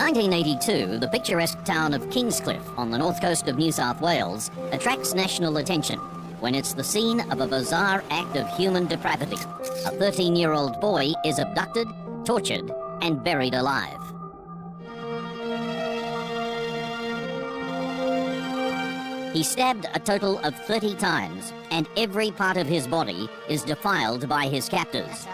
1982, the picturesque town of Kingscliff on the north coast of New South Wales attracts national attention when it's the scene of a bizarre act of human depravity. A 13-year-old boy is abducted, tortured, and buried alive. He's stabbed a total of 30 times, and every part of his body is defiled by his captors.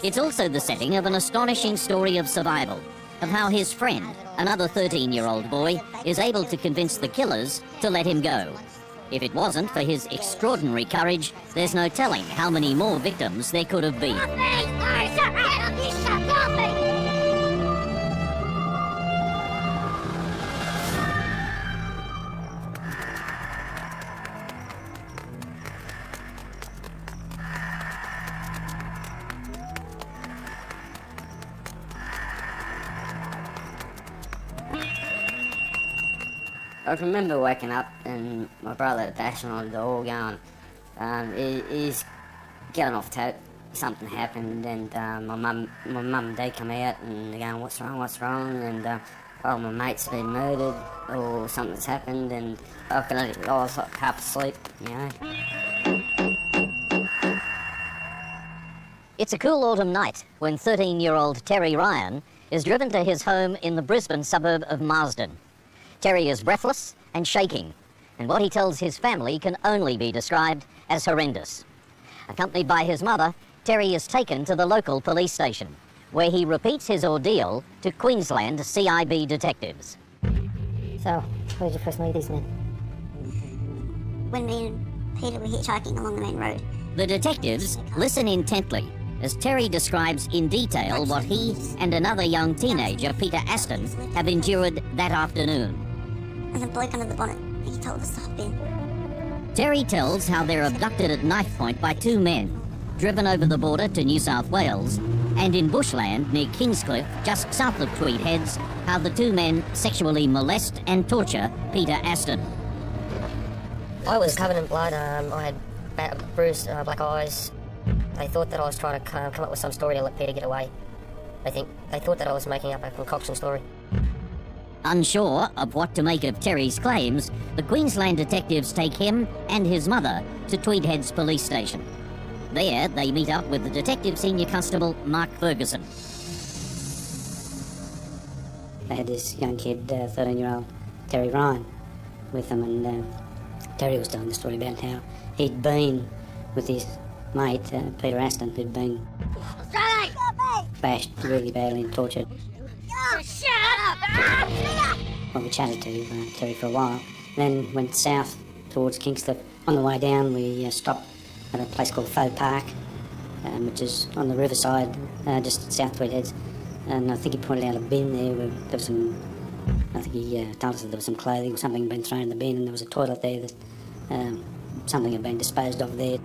It's also the setting of an astonishing story of survival, of how his friend, another 13-year-old boy, is able to convince the killers to let him go. If it wasn't for his extraordinary courage, there's no telling how many more victims there could have been. I remember waking up and my brother bashing on the door going, he's getting off tote, something happened, and my mum and dad come out and they're going, what's wrong, and oh, my mate's been murdered, or something's happened, and I was like half asleep, you know. It's a cool autumn night when 13-year-old Terry Ryan is driven to his home in the Brisbane suburb of Marsden. Terry is breathless and shaking, and what he tells his family can only be described as horrendous. Accompanied by his mother, Terry is taken to the local police station, where he repeats his ordeal to Queensland CIB detectives. So, where did you first meet these men? When me and Peter were hitchhiking along the main road. The detectives listen intently as Terry describes in detail what he and another young teenager, Peter Aston, have endured that afternoon. And the bloke under the bonnet, he told us to hop in. Terry tells how they're abducted at knife point by two men, driven over the border to New South Wales, and in bushland near Kingscliff, just south of Tweed Heads, how the two men sexually molest and torture Peter Aston. I was covered in blood. I had bruised black eyes. They thought that I was trying to come up with some story to let Peter get away. They thought that I was making up a concoction story. Unsure of what to make of Terry's claims, the Queensland detectives take him and his mother to Tweed Heads police station. There, they meet up with the Detective Senior Constable Mark Ferguson. They had this young kid, 13-year-old Terry Ryan, with them, and Terry was telling the story about how he'd been with his mate, Peter Aston, who'd been bashed really badly and tortured. Shut up! Well, we chatted to Terry for a while, then went south towards Kingscliff. On the way down, we stopped at a place called Faux Park, which is on the riverside, just south Tweed Heads. And I think he pointed out a bin there where there was some, I think he told us that there was some clothing or something had been thrown in the bin, and there was a toilet there that something had been disposed of there.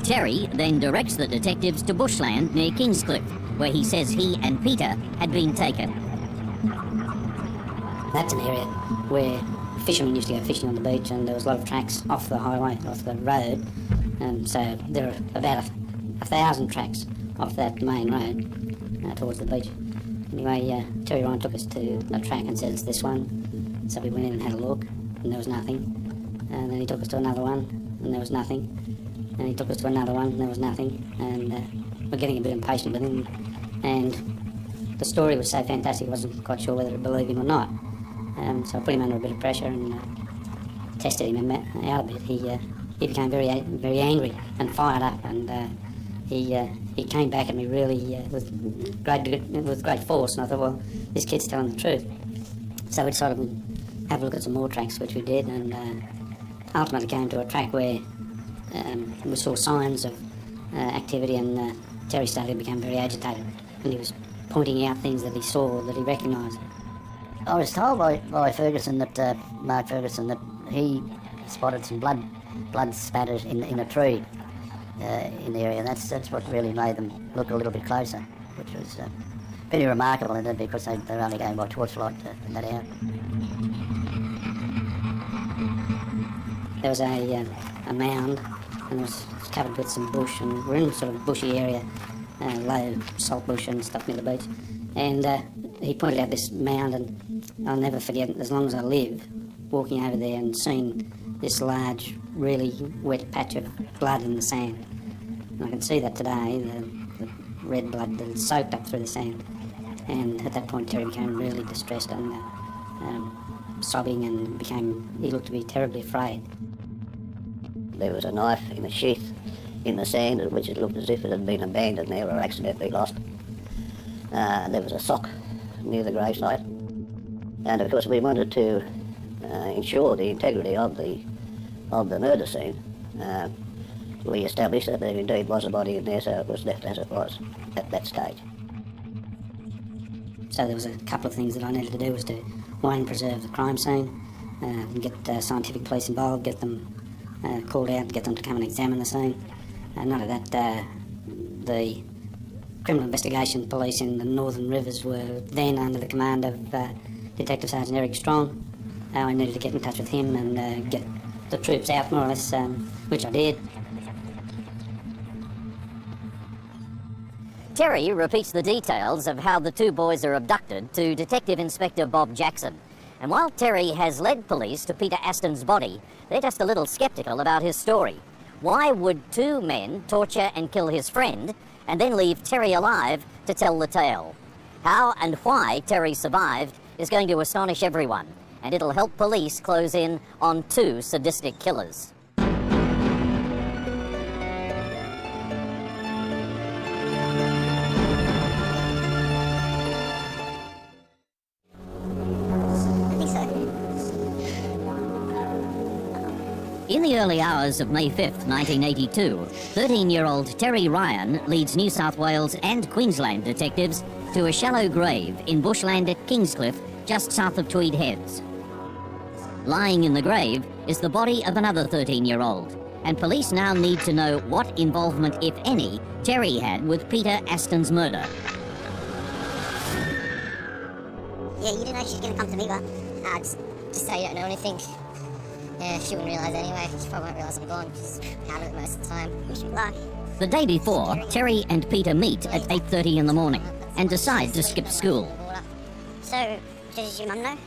Terry then directs the detectives to bushland near Kingscliff, where he says he and Peter had been taken. That's an area where fishermen used to go fishing on the beach, and there was a lot of tracks off the highway, off the road, and so there are about 1,000 tracks off that main road towards the beach. Anyway, Terry Ryan took us to a track and said it's this one, so we went in and had a look, and there was nothing. And then he took us to another one, and there was nothing. And he took us to another one, and there was nothing. And we're getting a bit impatient with him. And the story was so fantastic, I wasn't quite sure whether to believe him or not. So I put him under a bit of pressure and tested him out a bit. He became very angry and fired up, and he came back at me really with great force. And I thought, well, this kid's telling the truth. So we decided we'd have a look at some more tracks, which we did, and ultimately came to a track where we saw signs of activity, and Terry started to become very agitated, and he was pointing out things that he saw, that he recognised. I was told by Ferguson, that Mark Ferguson, that he spotted some blood spatters in a tree in the area, and that's what really made them look a little bit closer, which was pretty remarkable, isn't it, because they're only going by torchlight that out. There was a mound, and it was covered with some bush, and we're in sort of a bushy area, low salt bush and stuff near the beach. And he pointed out this mound, and I'll never forget it as long as I live, walking over there and seeing this large, really wet patch of blood in the sand. And I can see that today, the red blood that had soaked up through the sand. And at that point Terry became really distressed and sobbing, and he looked to be terribly afraid. There was a knife in a sheath in the sand, which it looked as if it had been abandoned there or accidentally lost. There was a sock near the gravesite, and of course we wanted to ensure the integrity of the murder scene. We established that there indeed was a body in there, so it was left as it was at that stage. So there was a couple of things that I needed to do, was to, one, preserve the crime scene, get scientific police involved, get them called out, get them to come and examine the scene. None of that, the criminal investigation police in the Northern Rivers were then under the command of Detective Sergeant Eric Strong. I needed to get in touch with him and get the troops out, more or less, which I did. Terry repeats the details of how the two boys are abducted to Detective Inspector Bob Jackson. And while Terry has led police to Peter Aston's body, they're just a little sceptical about his story. Why would two men torture and kill his friend and then leave Terry alive to tell the tale? How and why Terry survived is going to astonish everyone, and it'll help police close in on two sadistic killers. In the early hours of May 5th, 1982, 13-year-old Terry Ryan leads New South Wales and Queensland detectives to a shallow grave in bushland at Kingscliff, just south of Tweed Heads. Lying in the grave is the body of another 13-year-old, and police now need to know what involvement, if any, Terry had with Peter Aston's murder. Yeah, you didn't know she was going to come to me, but Just say you don't know anything. Yeah, she wouldn't realise anyway. She probably won't realise I'm gone. She's out of it most of the time. you should lie. The day before, Terry and Peter meet at 8:30 in the morning and decide to skip school. So, does your mum know?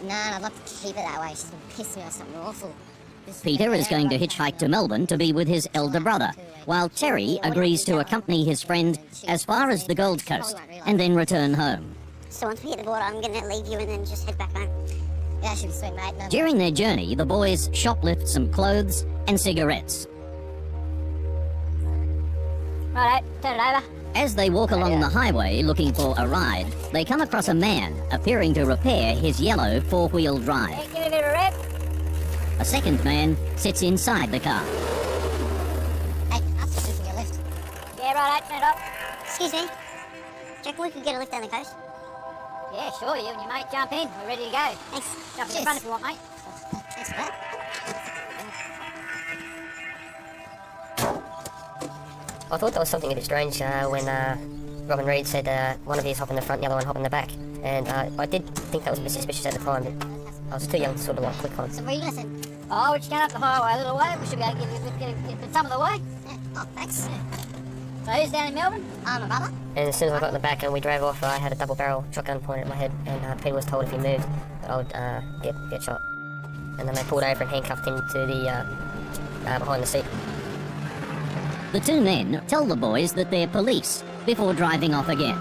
No, I'd love to keep it that way. She's been pissing me off something awful. Peter is going to hitchhike to Melbourne to be with his elder brother, while Terry agrees to accompany his friend as far as the Gold Coast and then return home. So once we hit the border, I'm going to leave you and then just head back home. Yeah, should be sweet, mate. No, During their journey, the boys shoplift some clothes and cigarettes. Righto, turn it over. As they walk along the highway looking for a ride, they come across a man appearing to repair his yellow four-wheel drive. Give me a bit of a rev. A second man sits inside the car. Hey, I'll just give you a lift. Yeah, righto, turn it up. Excuse me. Do you reckon we could get a lift down the coast? Yeah, sure, you and your mate jump in. We're ready to go. Thanks. Jump in the front if you want, mate. Thanks for that. I thought there was something a bit strange when Robin Reid said one of you hop in the front, the other one hop in the back. And I did think that was a bit suspicious at the time, but I was too young to sort of like click on it. So where are you going to sit? Oh, we're just going up the highway a little way. We should be able to get some of the way. Yeah. Oh, thanks. So who's down in Melbourne? My brother. And as soon as I got in the back and we drove off, I had a double barrel shotgun pointed at my head, and Peter was told if he moved that I would get shot. And then they pulled over and handcuffed him to the behind the seat. The two men tell the boys that they're police before driving off again.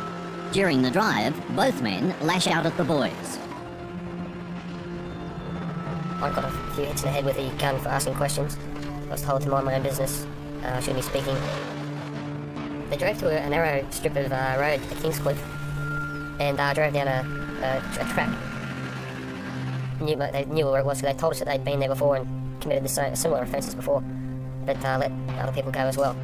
During the drive, both men lash out at the boys. I got a few hits in the head with the gun for asking questions. I was told to mind my own business. I shouldn't be speaking. They drove to a narrow strip of road at Kingscliff and drove down a track. They knew where it was, so they told us that they'd been there before and committed similar offences before, but let other people go as well.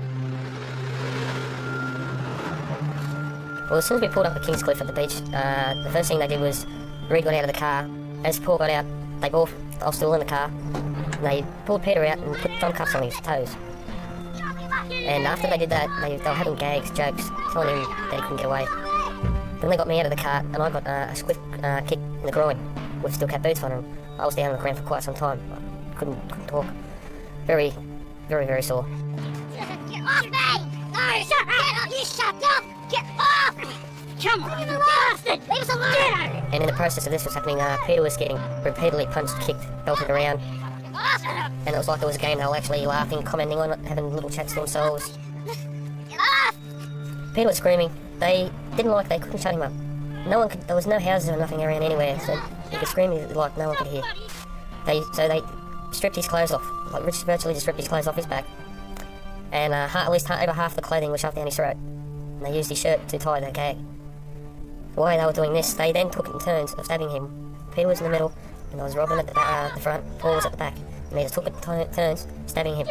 Well, as soon as we pulled up at Kingscliff at the beach, the first thing they did was Reid got out of the car. As Paul got out, I was still in the car, and they pulled Peter out and put thumb cuffs on his toes. And after they did that, they were having gags, jokes, telling him that he couldn't get away. Then they got me out of the car, and I got a swift kick in the groin with steel cap boots on, and I was down on the ground for quite some time. I couldn't talk. Very, very, very sore. Get off me! No, shut up! You shut up! Get off! Come on, you bastard! Leave us alone! And in the process of this was happening, Peter was getting repeatedly punched, kicked, belted around. And it was like it was a game. They were actually laughing, commenting on it, having little chats to themselves. Peter was screaming. They didn't like, they couldn't shut him up. No one could, there was no houses or nothing around anywhere, so he could scream like no one could hear. So they stripped his clothes off, like virtually just stripped his clothes off his back. And at least over half the clothing was shoved down his throat. And they used his shirt to tie the gag. While they were doing this, they then took it in turns of stabbing him. Peter was in the middle, and there was Robin at the front, Paul was at the back. And they just took it in turns, stabbing him.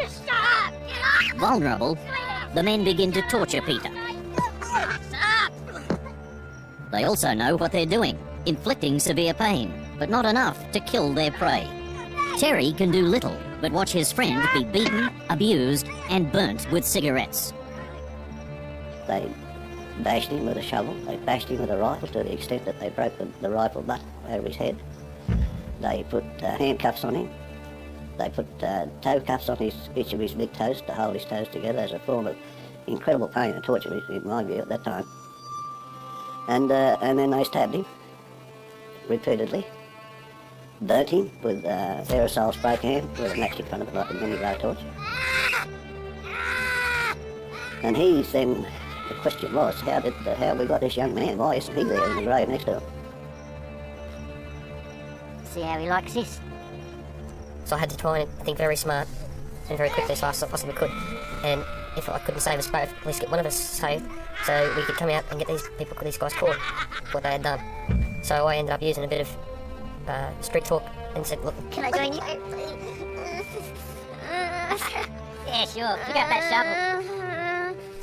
Vulnerable, the men begin to torture Peter. They also know what they're doing, inflicting severe pain, but not enough to kill their prey. Terry can do little but watch his friend be beaten, abused, and burnt with cigarettes. They bashed him with a shovel, they bashed him with a rifle to the extent that they broke the rifle butt over his head. They put handcuffs on him. They put toe cuffs on each of his big toes to hold his toes together as a form of incredible pain and torture, in my view, at that time. And then they stabbed him repeatedly, burnt him with aerosol spray can with a match in front of it like a mini glow torch. And then the question was, how we got this young man? Why isn't he there in the grave next to him? See how he likes this? So I had to try and think very smart and very quickly as fast as I possibly could. And if I couldn't save us both, at least get one of us saved so we could come out and get these guys caught for what they had done. So I ended up using a bit of street talk and said, look, Can I join you? Yeah, sure. Pick up that shovel.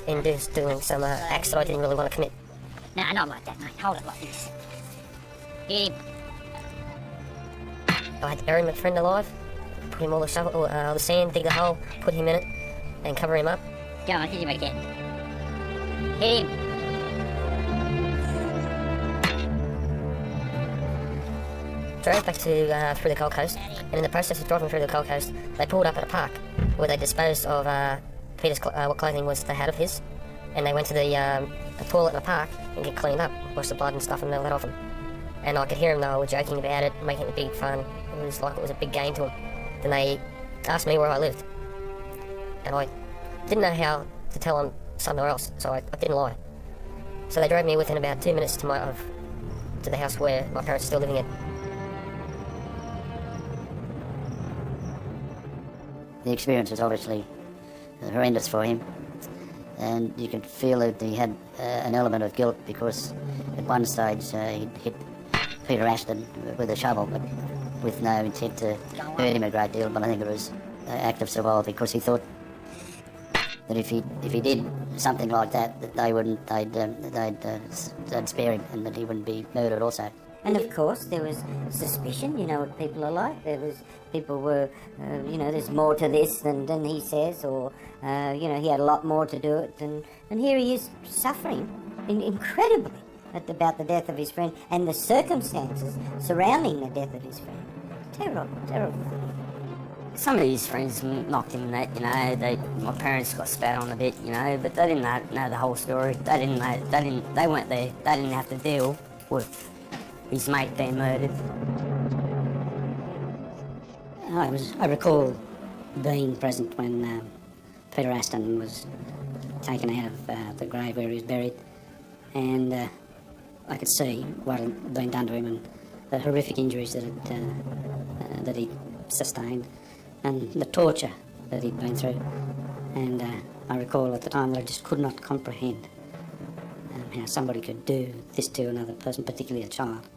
in doing some acts that I didn't really want to commit. Nah, not like that, mate. Hold it like this. Hit him. I had to bury my friend alive, put him all the sand, dig the hole, put him in it, and cover him up. Go on, hit him again. Hit him. Drove back to through the Gold Coast, and in the process of driving through the Gold Coast, they pulled up at a park where they disposed of Peter's what clothing was they had of his, and they went to the toilet in the park and get cleaned up, wash the blood and stuff, and all that off him. And I could hear them, they were joking about it, making it big fun. It was like it was a big game to them. Then they asked me where I lived, and I didn't know how to tell them somewhere else, so I didn't lie. So they drove me within about 2 minutes to the house where my parents are still living in. The experience was obviously horrendous for him, and you could feel that he had an element of guilt because at one stage he hit Peter Aston with a shovel, but with no intent to hurt him a great deal. But I think it was an act of survival because he thought that if he did something like that, that they'd spare him and that he wouldn't be murdered also. And of course there was suspicion, you know what people are like. People were, there's more to this than he says, or, he had a lot more to do it. And here he is suffering incredibly about the death of his friend and the circumstances surrounding the death of his friend. Terrible, terrible. Some of his friends knocked him that, my parents got spat on a bit, but they didn't know the whole story. They weren't there. They didn't have to deal with his mate being murdered. I recall being present when Peter Aston was taken out of the grave where he was buried, and I could see what had been done to him and the horrific injuries that he sustained and the torture that he'd been through. And I recall at the time that I just could not comprehend how somebody could do this to another person, particularly a child.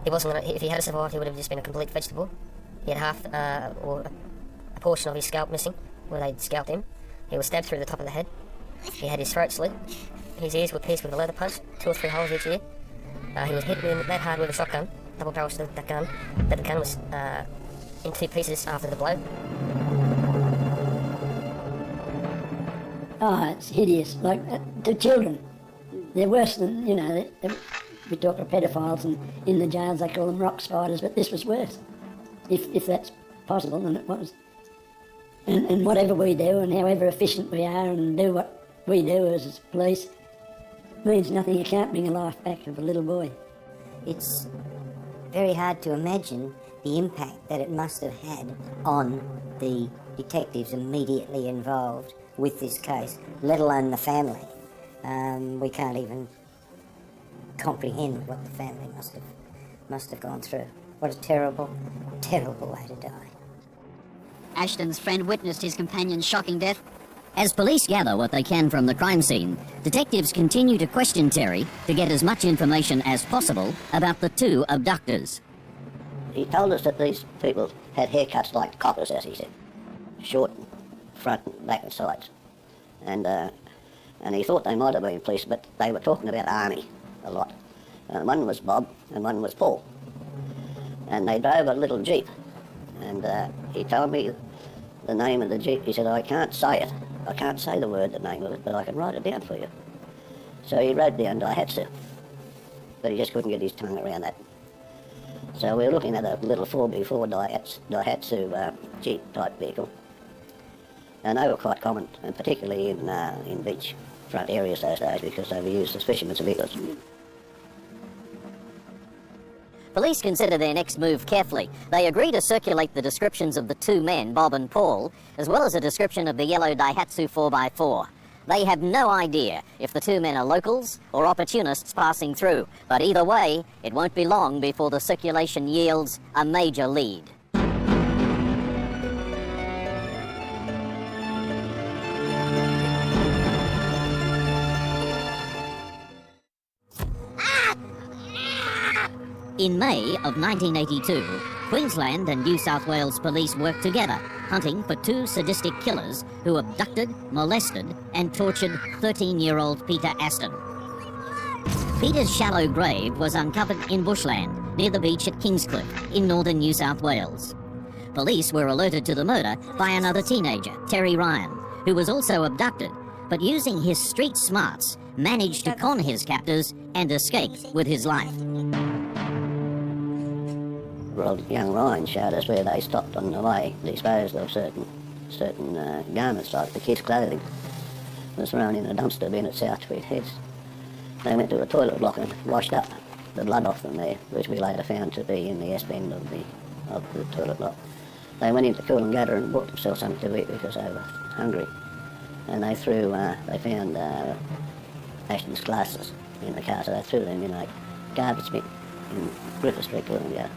He wasn't gonna, if he had survived, he would have just been a complete vegetable. He had half, or a portion of his scalp missing, where they'd scalped him. He was stabbed through the top of the head. He had his throat slit. His ears were pierced with a leather punch, 2 or 3 holes each ear. He was hit that hard with a shotgun, double barrel that gun, that the gun was in 2 pieces after the blow. Oh, it's hideous. Like, the children, they're worse than, we talk of pedophiles, and in the jails they call them rock spiders, but this was worse, if that's possible, and it was. And whatever we do and however efficient we are and do what we do as police means nothing. You can't bring a life back of a little boy. It's very hard to imagine the impact that it must have had on the detectives immediately involved with this case, let alone the family. We can't even comprehend what the family must have gone through. What a terrible, terrible way to die. Ashton's friend witnessed his companion's shocking death. As police gather what they can from the crime scene, detectives continue to question Terry to get as much information as possible about the two abductors. He told us that these people had haircuts like coppers, as he said, short front and back and sides. And he thought they might have been police, but they were talking about army a lot. And one was Bob and one was Paul. And they drove a little Jeep. And he told me the name of the Jeep. He said, I can't say it. I can't say the name of it, but I can write it down for you. So he wrote down Daihatsu, but he just couldn't get his tongue around that. So we were looking at a little 4x4 Daihatsu Jeep type vehicle. And they were quite common, and particularly in beach front areas those days, because they were used as fishermen's vehicles. Police consider their next move carefully. They agree to circulate the descriptions of the two men, Bob and Paul, as well as a description of the yellow Daihatsu 4x4. They have no idea if the two men are locals or opportunists passing through, but either way, it won't be long before the circulation yields a major lead. In May of 1982, Queensland and New South Wales police worked together, hunting for two sadistic killers who abducted, molested and tortured 13-year-old Peter Aston. Peter's shallow grave was uncovered in bushland near the beach at Kingscliff in northern New South Wales. Police were alerted to the murder by another teenager, Terry Ryan, who was also abducted, but using his street smarts, managed to con his captors and escape with his life. Well, young Ryan showed us where they stopped on the way, disposed of certain garments like the kids' clothing. It was thrown in a dumpster bin at South Street Heads. They went to a toilet block and washed up the blood off them there, which we later found to be in the S-bend of the toilet block. They went into Coolangatta and bought themselves something to eat because they were hungry. And they found Ashton's glasses in the car, so they threw them in a garbage bin in Griffith Street, Coolangatta.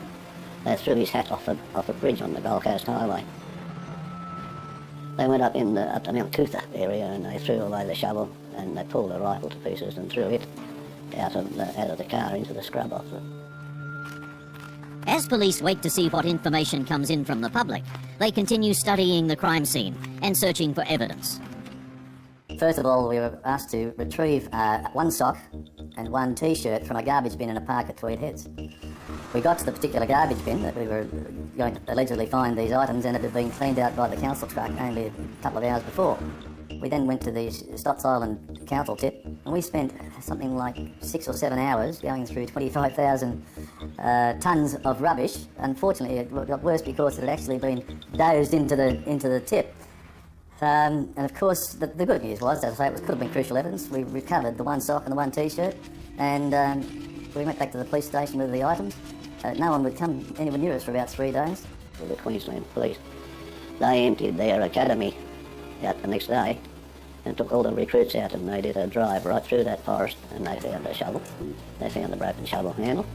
They threw his hat off a bridge on the Gold Coast Highway. They went up the Mount Cootha area and they threw away the shovel and they pulled the rifle to pieces and threw it out of the car into the scrub off them. As police wait to see what information comes in from the public, they continue studying the crime scene and searching for evidence. First of all, we were asked to retrieve one sock and one T-shirt from a garbage bin in a park at Tweed Heads. We got to the particular garbage bin that we were going to allegedly find these items, and it had been cleaned out by the council truck only a couple of hours before. We then went to the Stotts Island council tip, and we spent something like 6 or 7 hours going through 25,000 tonnes of rubbish. Unfortunately, it got worse because it had actually been dozed into the tip. And of course, the good news was, as I say, it could have been crucial evidence. We recovered the one sock and the one T-shirt, and we went back to the police station with the items. No one would come anywhere near us for about 3 days. The Queensland Police, they emptied their academy out the next day and took all the recruits out, and they did a drive right through that forest, and they found a shovel. They found the broken shovel handle.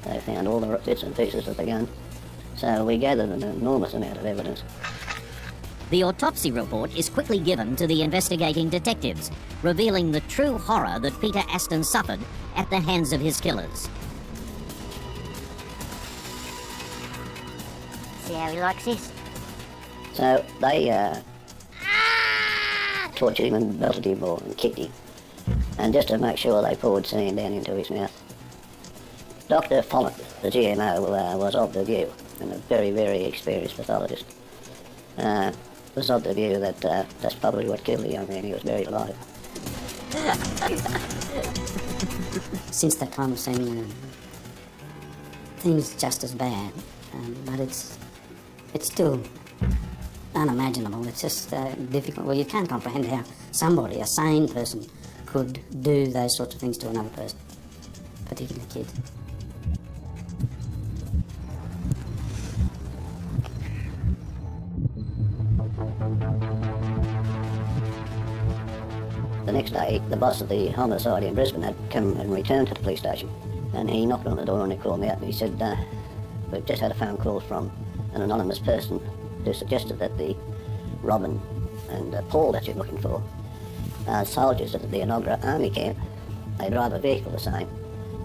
They found all the bits and pieces of the gun. So we gathered an enormous amount of evidence. The autopsy report is quickly given to the investigating detectives, revealing the true horror that Peter Aston suffered at the hands of his killers. See how he likes this? So they tortured him and belted him more and kicked him. And just to make sure, they poured sand down into his mouth. Dr. Follett, the GMO, was of the view, and a very, very experienced pathologist, was of the view that that's probably what killed the young man. He was buried alive. Since that time we've seen things just as bad, but it's still unimaginable. It's just difficult. Well, you can't comprehend how somebody, a sane person, could do those sorts of things to another person, particularly kids. The next day, the boss of the homicide in Brisbane had come and returned to the police station, and he knocked on the door and he called me out and he said, we've just had a phone call from an anonymous person who suggested that the Robin and Paul that you're looking for are soldiers at the Enoggera Army camp. They drive a vehicle the same,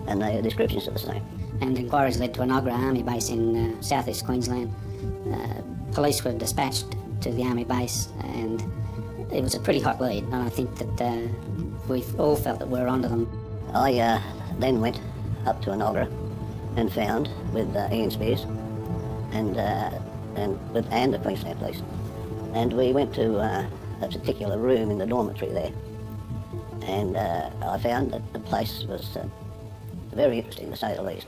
and their descriptions are the same. And inquiries led to Enoggera Army Base in southeast Queensland. Police were dispatched to the Army Base, and it was a pretty hot lead, and I think that we all felt that we were onto them. I then went up to Enoggera and found, with Ian Spears and the Queensland Police, and we went to a particular room in the dormitory there, and I found that the place was very interesting, to say the least.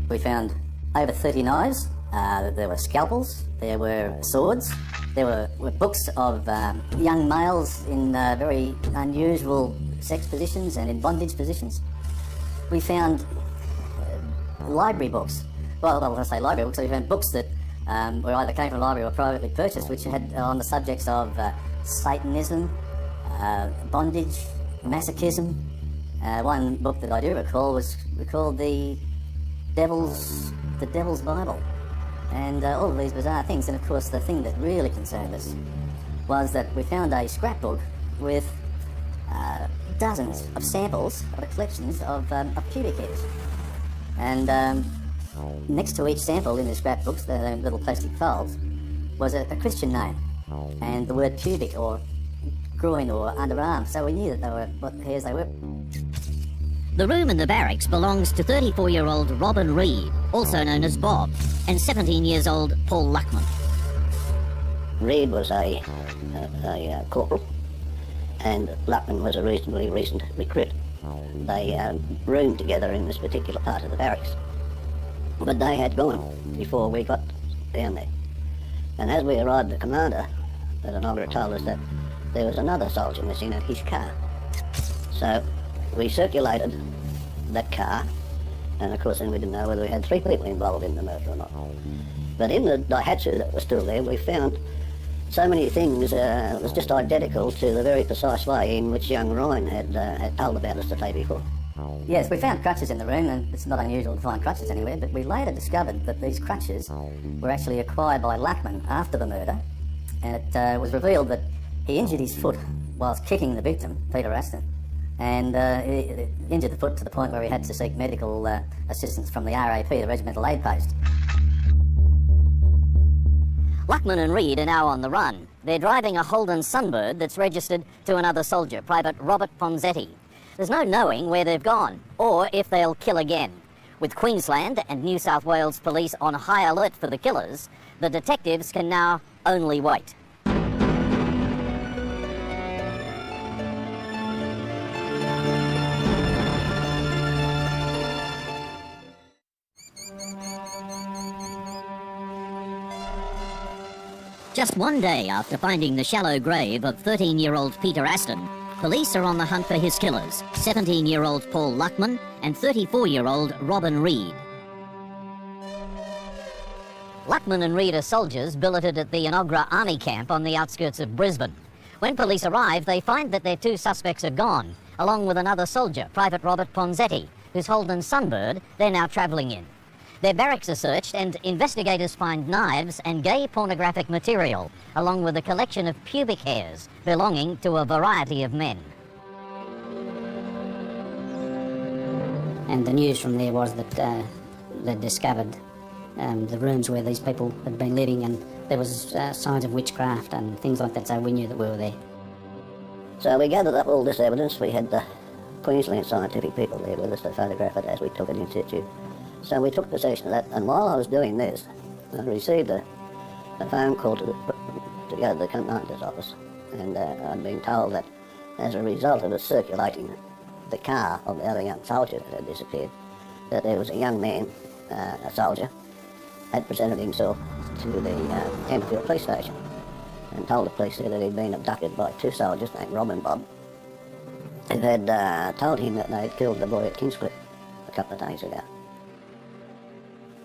We found over 30 knives, there were scalpels, there were swords, there were books of young males in very unusual sex positions and in bondage positions. We found library books. Well, when I say library books, we found books that were either came from a library or privately purchased, which had on the subjects of Satanism, bondage, masochism. One book that I do recall was called the Devil's Bible, and all of these bizarre things. And of course, the thing that really concerned us was that we found a scrapbook with dozens of samples of collections of pubic hairs, and next to each sample in the scrapbooks, the little plastic folds, was a Christian name, and the word pubic or groin or underarm, so we knew that they were what hairs they were. The room in the barracks belongs to 34-year-old Robin Reid, also known as Bob, and 17 years old Paul Luckman. Reid was a corporal, and Luckman was a reasonably recent recruit. They roomed together in this particular part of the barracks, but they had gone before we got down there. And as we arrived, the commander at Enoggera told us that there was another soldier missing at his car. So we circulated that car, and of course then we didn't know whether we had 3 people involved in the murder or not. But in the Daihatsu that was still there, we found so many things. It was just identical to the very precise way in which young Ryan had told about us the day before. Yes, we found crutches in the room, and it's not unusual to find crutches anywhere, but we later discovered that these crutches were actually acquired by Luckman after the murder, and it was revealed that he injured his foot whilst kicking the victim, Peter Aston, and he injured the foot to the point where he had to seek medical assistance from the RAP, the Regimental Aid Post. Luckman and Reid are now on the run. They're driving a Holden Sunbird that's registered to another soldier, Private Robert Ponzetti. There's no knowing where they've gone, or if they'll kill again. With Queensland and New South Wales police on high alert for the killers, the detectives can now only wait. Just one day after finding the shallow grave of 13-year-old Peter Aston, police are on the hunt for his killers, 17-year-old Paul Luckman and 34-year-old Robin Reid. Luckman and Reid are soldiers billeted at the Enoggera Army camp on the outskirts of Brisbane. When police arrive, they find that their 2 suspects are gone, along with another soldier, Private Robert Ponzetti, whose Holden Sunbird they're now travelling in. Their barracks are searched and investigators find knives and gay pornographic material, along with a collection of pubic hairs belonging to a variety of men. And the news from there was that they'd discovered the rooms where these people had been living, and there was signs of witchcraft and things like that, so we knew that we were there. So we gathered up all this evidence. We had the Queensland scientific people there with us to photograph it as we took it in situ. So we took possession of that, and while I was doing this, I received a phone call to go to the commander's office, and I'd been told that as a result of us circulating the car of the other young soldier that had disappeared, that there was a young man, a soldier, had presented himself to the Canterfield police station and told the police there that he'd been abducted by two soldiers named Rob and Bob, who had told him that they'd killed the boy at Kingscliff a couple of days ago.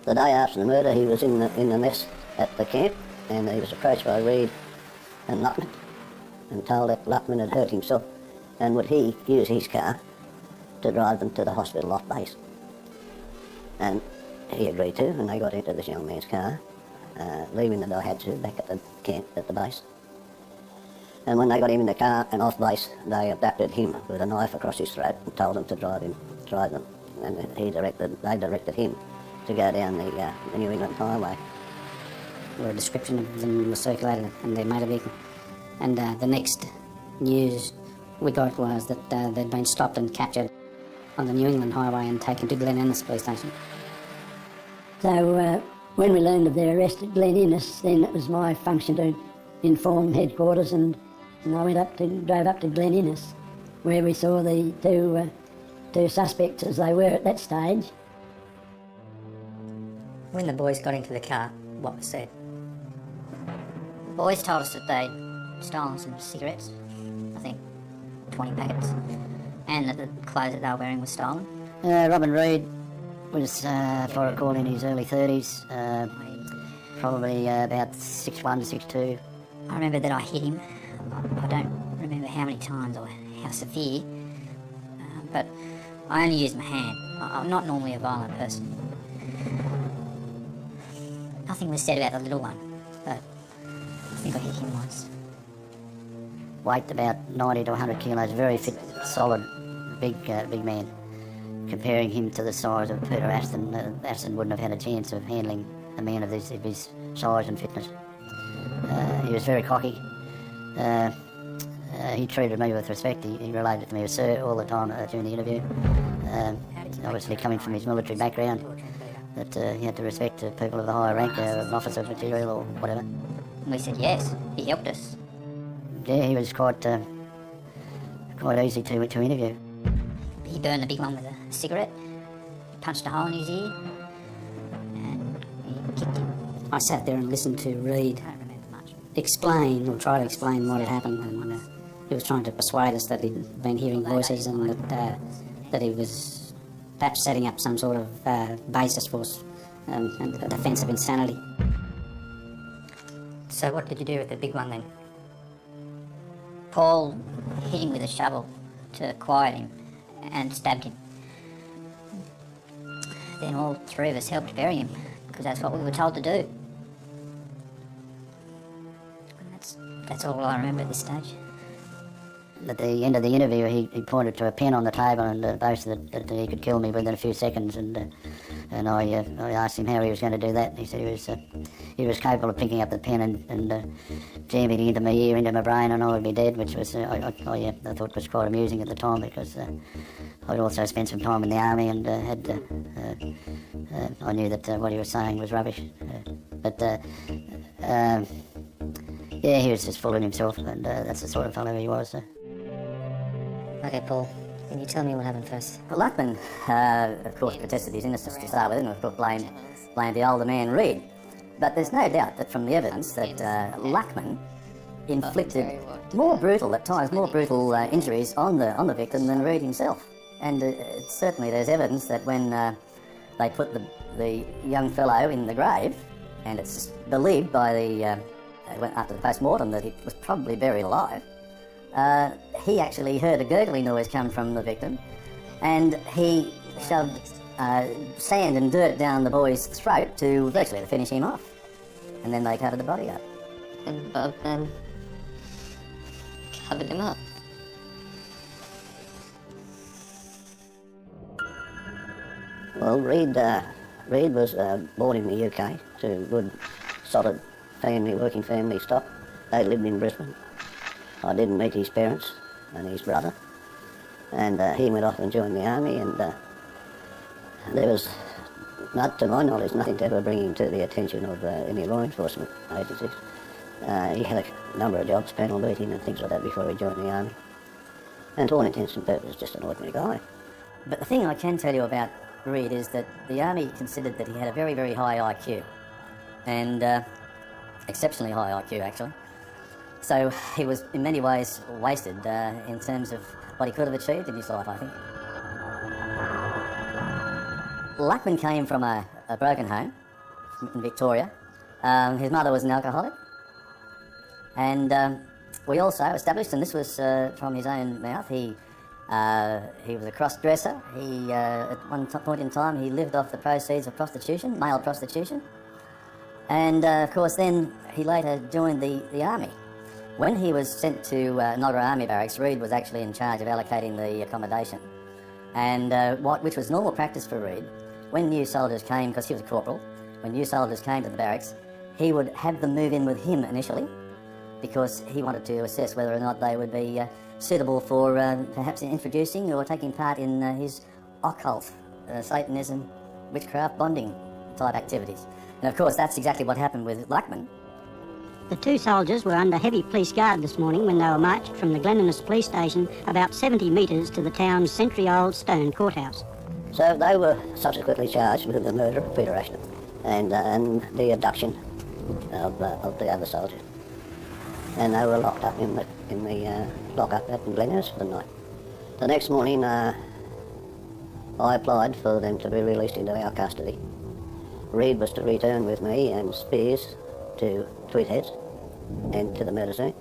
The day after the murder, he was in the mess at the camp, and he was approached by Reid and Luckman and told that Luckman had hurt himself and would he use his car to drive them to the hospital off base. And he agreed to, and they got into this young man's car, leaving the Daihatsu back at the camp at the base. And when they got him in the car and off base, they abducted him with a knife across his throat and told him to drive them. And they directed him to go down the New England highway. Where a description of them was circulated and their motor vehicle. And the next news we got was that they'd been stopped and captured on the New England highway and taken to Glen Innes police station. So when we learned of their arrest at Glen Innes, then it was my function to inform headquarters, and I drove up to Glen Innes, where we saw the two suspects as they were at that stage. When the boys got into the car, what was said? The boys told us that they'd stolen some cigarettes, I think 20 packets, and that the clothes that they were wearing were stolen. Robin Reid was, if I recall, in his early 30s, probably about 6'1", 6'2". I remember that I hit him. I don't remember how many times or how severe, but I only used my hand. I'm not normally a violent person. Nothing was said about the little one, but I think I hit him once. Weight about 90 to 100 kilos, very fit, solid, big man. Comparing him to the size of Peter Aston, Aston wouldn't have had a chance of handling a man of his size and fitness. He was very cocky. He treated me with respect. He related to me as sir all the time during the interview. Obviously coming from his military background, that he had to respect people of the higher rank, an officer material or whatever. And we said yes, he helped us. Yeah, he was quite easy to interview. He burned the big one with a cigarette, punched a hole in his ear, and he kicked him. I sat there and listened to Reid I don't remember much. try to explain what had happened, and he was trying to persuade us that he'd been hearing voices and that he was perhaps setting up some sort of basis for a defence of insanity. So what did you do with the big one then? Paul hit him with a shovel to quiet him and stabbed him. Then all three of us helped bury him, because that's what we were told to do. And that's all I remember at this stage. At the end of the interview, he pointed to a pen on the table and boasted that he could kill me within a few seconds. And I asked him how he was going to do that. He said he was capable of picking up the pen and jamming it into my ear, into my brain, and I would be dead, which was I thought was quite amusing at the time, because I'd also spent some time in the army and I knew that what he was saying was rubbish. Yeah, he was just fooling himself, and that's the sort of fellow he was. Okay, Paul, can you tell me what happened first? Well, Luckman, of course, protested his innocence to start with, and of course blamed the older man, Reid. But there's no doubt that from the evidence that Luckman inflicted more brutal injuries on the victim than Reid himself. And certainly there's evidence that when they put the young fellow in the grave, and it's believed by after the post-mortem that he was probably buried alive, he actually heard a gurgling noise come from the victim, and he shoved sand and dirt down the boy's throat to virtually finish him off. And then they covered the body up. And Bob then covered him up. Well, Reid was born in the UK to good, solid working family stock. They lived in Brisbane. I didn't meet his parents and his brother, and he went off and joined the army, and there was, not to my knowledge, nothing to ever bring him to the attention of any law enforcement agencies. He had a number of jobs, panel beating and things like that, before he joined the army, and to all intents and purposes just an ordinary guy. But the thing I can tell you about Reid is that the army considered that he had a very, very high IQ. and exceptionally high IQ actually. So he was in many ways wasted in terms of what he could have achieved in his life, I think. Luckman came from a broken home in Victoria. His mother was an alcoholic, and we also established, and this was from his own mouth, he was a cross-dresser. He, at one point in time, he lived off the proceeds of prostitution, male prostitution, and of course then he later joined the army. When he was sent to Nogra Army Barracks, Reid was actually in charge of allocating the accommodation, and which was normal practice for Reid. When new soldiers came, because he was a corporal, when new soldiers came to the barracks, he would have them move in with him initially, because he wanted to assess whether or not they would be suitable for perhaps introducing or taking part in his occult, Satanism, witchcraft, bonding type activities. And of course that's exactly what happened with Luckman. The two soldiers were under heavy police guard this morning when they were marched from the Glen Innes police station about 70 metres to the town's century-old stone courthouse. So they were subsequently charged with the murder of Peter Ashton and the abduction of the other soldiers. And they were locked up in the lock-up at Glen Innes for the night. The next morning, I applied for them to be released into our custody. Reid was to return with me and Spears to Tweedheads and to the murder scene.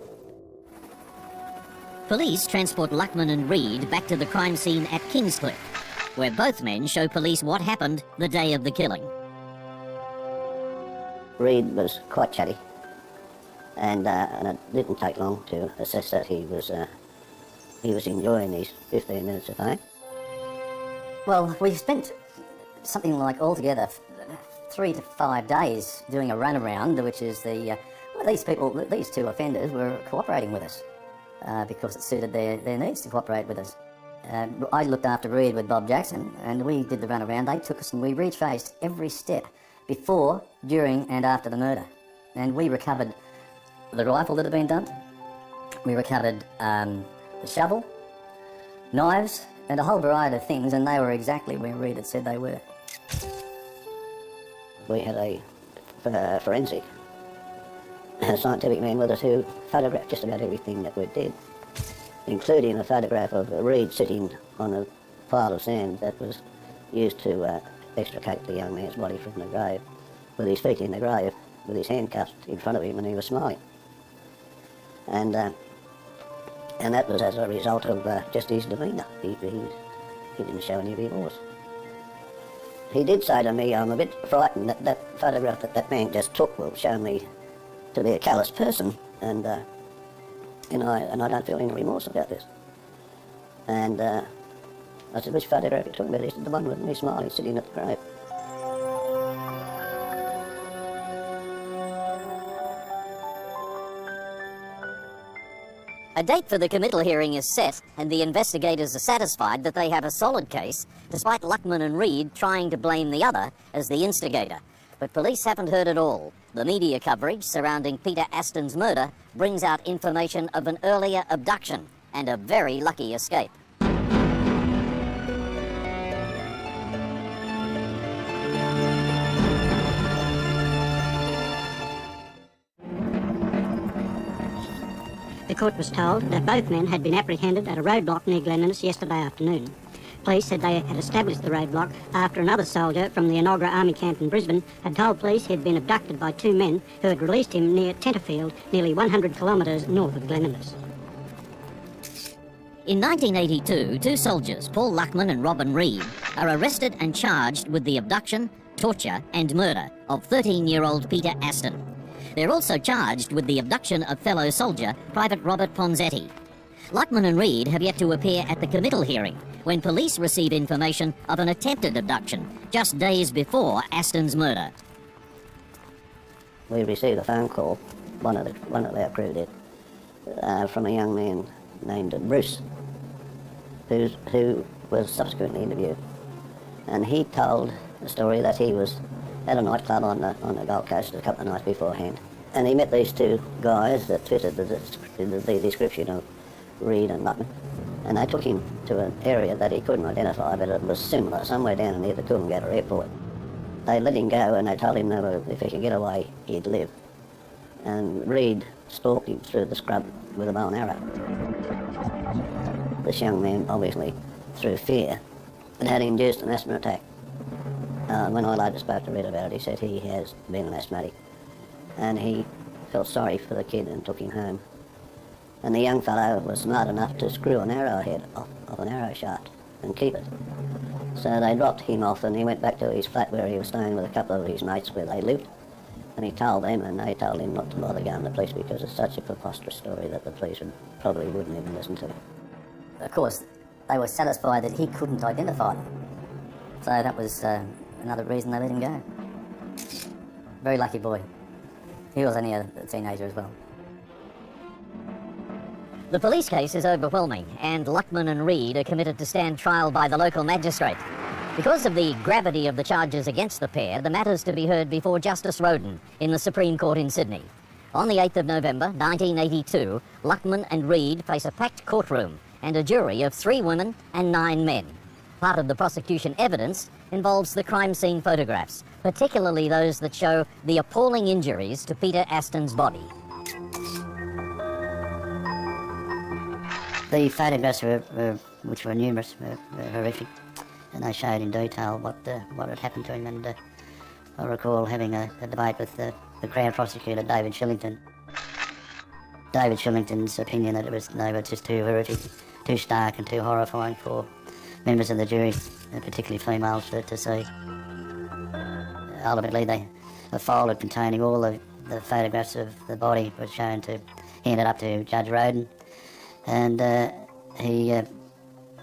Police transport Luckman and Reid back to the crime scene at Kingscliff, where both men show police what happened the day of the killing. Reid was quite chatty, and it didn't take long to assess that he was enjoying these 15 minutes of fame. Well, we spent something like altogether 3 to 5 days doing a runaround, which is these two offenders were cooperating with us because it suited their needs to cooperate with us. I looked after Reid with Bob Jackson, and we did the runaround. They took us and we retraced every step before, during and after the murder. And we recovered the rifle that had been dumped, we recovered the shovel, knives, and a whole variety of things, and they were exactly where Reid had said they were. We had a forensic scientific man with us who photographed just about everything that we did, including a photograph of Reid sitting on a pile of sand that was used to extricate the young man's body from the grave, with his feet in the grave, with his handcuffs in front of him, and he was smiling. And that was as a result of just his demeanour. He didn't show any remorse. He did say to me, I'm a bit frightened that that photograph that man just took will show me to be a callous person, and I don't feel any remorse about this. And I said, which photograph are you talking about? He said, the one with me smiling, sitting at the grave. A date for the committal hearing is set, and the investigators are satisfied that they have a solid case, despite Luckman and Reid trying to blame the other as the instigator. But police haven't heard it all. The media coverage surrounding Peter Aston's murder brings out information of an earlier abduction and a very lucky escape. The court was told that both men had been apprehended at a roadblock near Glen Innes yesterday afternoon. Police said they had established the roadblock after another soldier from the Enoggera Army camp in Brisbane had told police he had been abducted by two men who had released him near Tenterfield, nearly 100 kilometres north of Glen Innes. In 1982, two soldiers, Paul Luckman and Robin Reid, are arrested and charged with the abduction, torture and murder of 13-year-old Peter Aston. They're also charged with the abduction of fellow soldier, Private Robert Ponzetti. Luckman and Reid have yet to appear at the committal hearing, when police receive information of an attempted abduction just days before Aston's murder. We received a phone call, one of our crew did, from a young man named Bruce, who was subsequently interviewed. And he told the story that he was at a nightclub on the Gold Coast a couple of nights beforehand. And he met these two guys that fitted the description of Reid and Luckman. And they took him to an area that he couldn't identify, but it was similar, somewhere down near the Coolangatta airport. they let him go and they told him that if he could get away, he'd live. And Reid stalked him through the scrub with a bow and arrow. This young man, obviously, through fear, had induced an asthma attack. When I later spoke to Reid about it, he said he has been an asthmatic. And he felt sorry for the kid and took him home. And the young fellow was smart enough to screw an arrowhead off of an arrow shaft and keep it. So they dropped him off and he went back to his flat where he was staying with a couple of his mates where they lived. And he told them, and they told him not to bother going to the police because it's such a preposterous story that the police probably wouldn't even listen to it. Of course, they were satisfied that he couldn't identify them. So that was another reason they let him go. Very lucky boy. He was only a teenager as well. The police case is overwhelming, and Luckman and Reid are committed to stand trial by the local magistrate. Because of the gravity of the charges against the pair, the matter's to be heard before Justice Roden in the Supreme Court in Sydney. On the 8th of November 1982, Luckman and Reid face a packed courtroom and a jury of 3 women and 9 men. Part of the prosecution evidence involves the crime scene photographs, particularly those that show the appalling injuries to Peter Aston's body. The photographs, which were numerous, were horrific, and they showed in detail what had happened to him. And I recall having a debate with the Crown prosecutor, David Shillington. David Shillington's opinion that they were just too horrific, too stark and too horrifying for members of the jury, and particularly females, to see. Ultimately, a folder containing all the photographs of the body was shown to, handed up to Judge Roden, and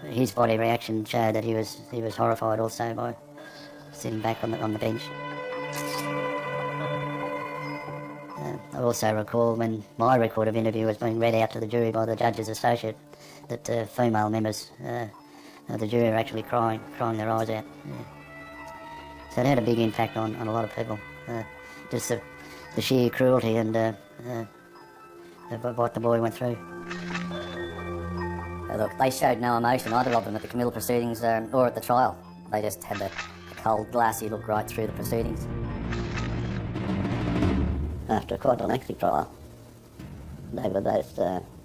his body reaction showed that he was horrified also by sitting back on the bench. I also recall when my record of interview was being read out to the jury by the judge's associate, that female members of the jury were actually crying their eyes out. Yeah. So it had a big impact on a lot of people. Just the sheer cruelty and what the boy went through. Look, they showed no emotion, either of them, at the committal proceedings or at the trial. They just had that cold, glassy look right through the proceedings. After quite a lengthy trial, they were both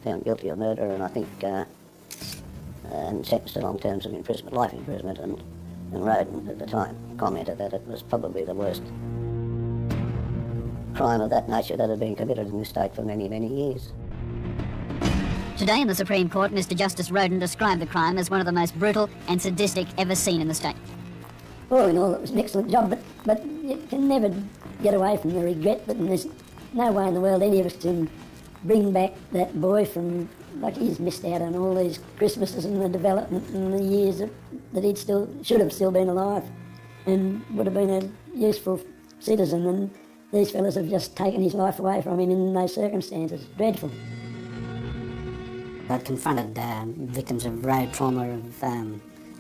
found guilty of murder and I think and sentenced to long terms of imprisonment, life imprisonment, and Roden at the time commented that it was probably the worst crime of that nature that had been committed in this state for many, many years. Today in the Supreme Court, Mr Justice Roden described the crime as one of the most brutal and sadistic ever seen in the state. All in all, it was an excellent job, but you can never get away from the regret that there's no way in the world any of us can bring back that boy from, like, he's missed out on all these Christmases and the development and the years that he should have still been alive and would have been a useful citizen, and these fellas have just taken his life away from him in those circumstances. Dreadful. I'd confronted victims of road trauma, of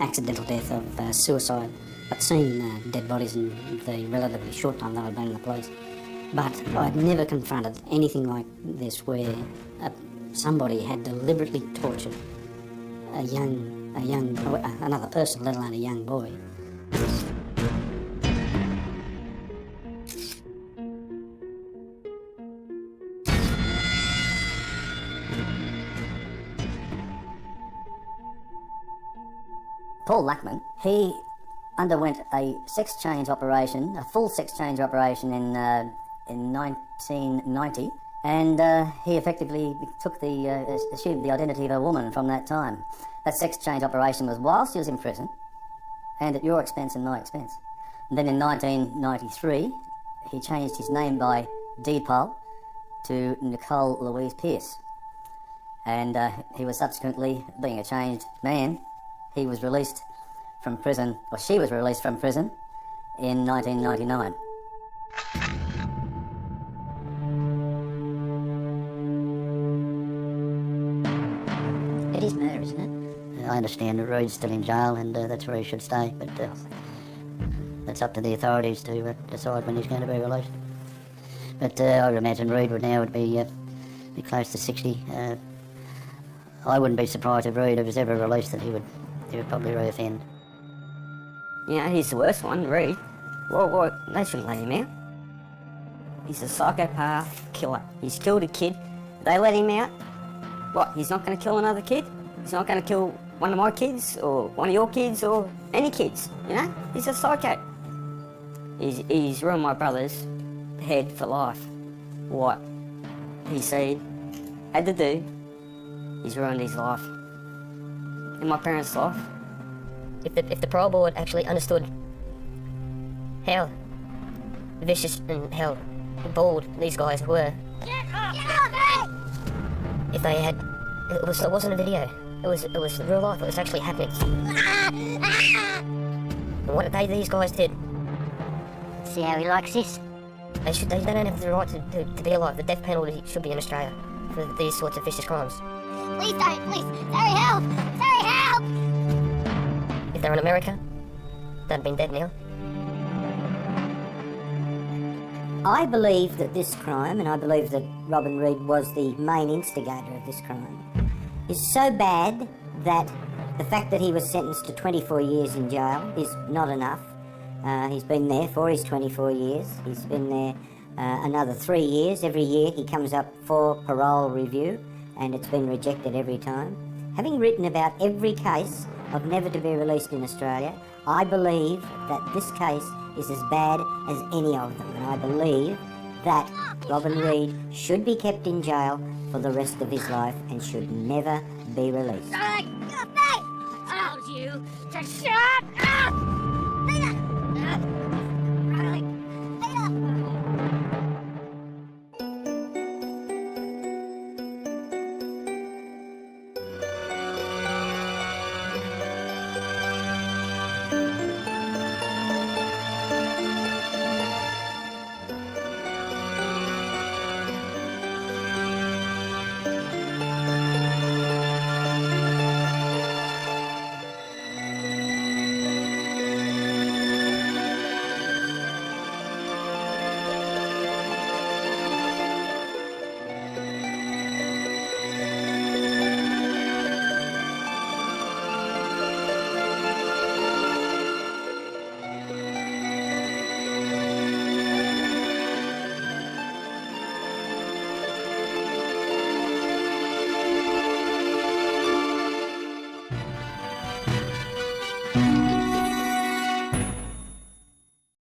accidental death, of suicide. I'd seen dead bodies in the relatively short time that I'd been in the police. But I'd never confronted anything like this where somebody had deliberately tortured another person, let alone a young boy. Paul Luckman, he underwent a sex change operation, a full sex change operation in 1990, and he effectively assumed the identity of a woman from that time. That sex change operation was whilst he was in prison, and at your expense and my expense. And then in 1993, he changed his name by deed poll to Nicole Louise Pearce, and he was subsequently, being a changed man, he was released from prison, or she was released from prison in 1999. It is murder, isn't it? I understand that Reid's still in jail and that's where he should stay, but that's up to the authorities to decide when he's going to be released. But I would imagine Reid would be close to 60. I wouldn't be surprised if Reid was ever released that he would probably reoffend. Yeah, he's the worst one, Reid. Well, they shouldn't let him out. He's a psychopath killer. He's killed a kid. They let him out. What, he's not going to kill another kid? He's not going to kill one of my kids, or one of your kids, or any kids, you know? He's a psycho. He's ruined my brother's head for life. What he said, had to do, he's ruined his life. And my parents' life. If the parole board actually understood how vicious and how bald these guys were, if they had, it wasn't a video. It was real life. It was actually happening. And what these guys did. See how he likes this? They don't have the right to be alive. The death penalty should be in Australia for these sorts of vicious crimes. Please don't, please. Sorry, help! Sorry, help! If they're in America, they'd have been dead now. I believe that this crime, and I believe that Robin Reid was the main instigator of this crime, is so bad that the fact that he was sentenced to 24 years in jail is not enough. He's been there for his 24 years. He's been there another 3 years. Every year he comes up for parole review, and it's been rejected every time. Having written about every case of never to be released in Australia, I believe that this case is as bad as any of them, and I believe that Robin Reid should be kept in jail for the rest of his life and should never be released. I told you to shut up!